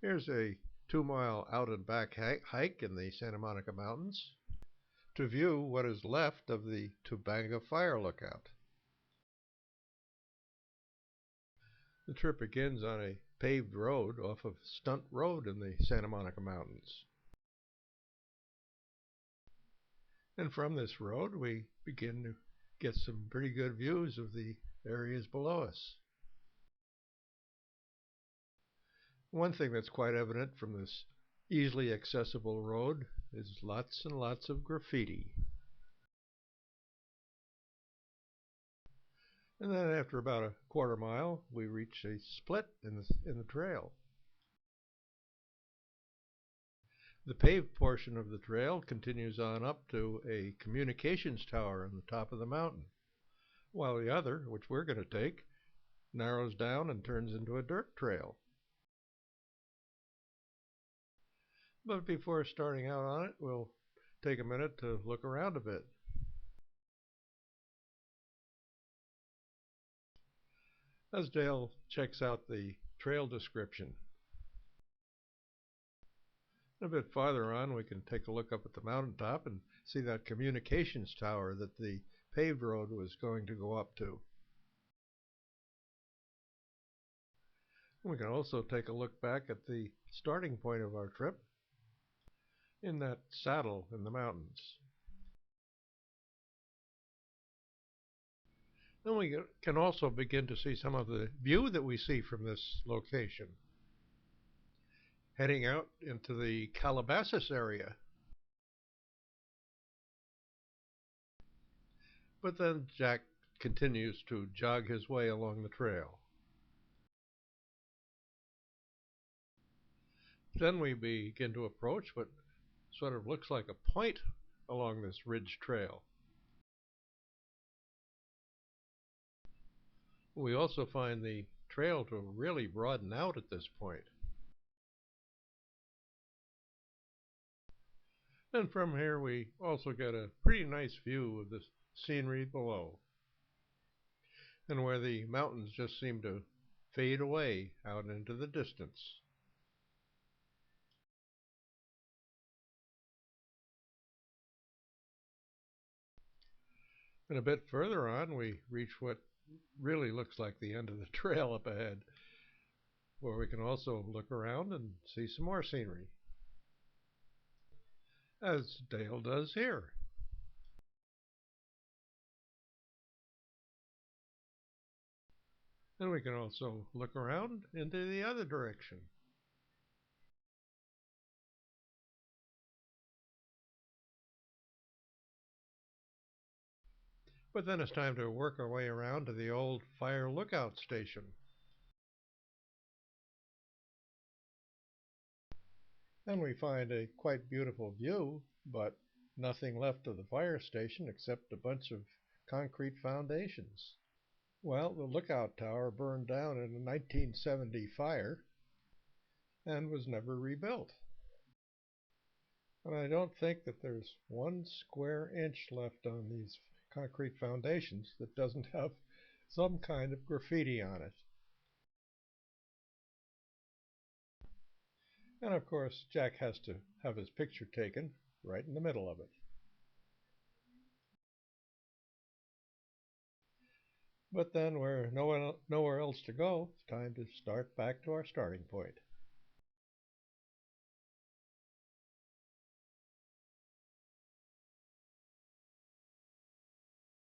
Here's a 2-mile out and back hike in the Santa Monica Mountains to view what is left of the Topanga Fire Lookout. The trip begins on a paved road off of Stunt Road in the Santa Monica Mountains. And from this road we begin to get some pretty good views of the areas below us. One thing that's quite evident from this easily accessible road is lots and lots of graffiti. And then after about a quarter mile, we reach a split in the trail. The paved portion of the trail continues on up to a communications tower on the top of the mountain, while the other, which we're going to take, narrows down and turns into a dirt trail. But before starting out on it, we'll take a minute to look around a bit. As Dale checks out the trail description. A bit farther on, we can take a look up at the mountaintop and see that communications tower that the paved road was going to go up to. We can also take a look back at the starting point of our trip in that saddle in the mountains. Then we can also begin to see some of the view that we see from this location. Heading out into the Calabasas area. But then Jack continues to jog his way along the trail. Then we begin to approach what sort of looks like a point along this ridge trail. We also find the trail to really broaden out at this point. And from here we also get a pretty nice view of the scenery below, and where the mountains just seem to fade away out into the distance. And a bit further on, we reach what really looks like the end of the trail up ahead, where we can also look around and see some more scenery, as Dale does here. And we can also look around into the other direction. But then it's time to work our way around to the old fire lookout station. And we find a quite beautiful view, but nothing left of the fire station except a bunch of concrete foundations. Well, the lookout tower burned down in a 1970 fire and was never rebuilt. And I don't think that there's 1 square inch left on these concrete foundations that doesn't have some kind of graffiti on it. And of course, Jack has to have his picture taken right in the middle of it. But then, with nowhere else to go, it's time to start back to our starting point.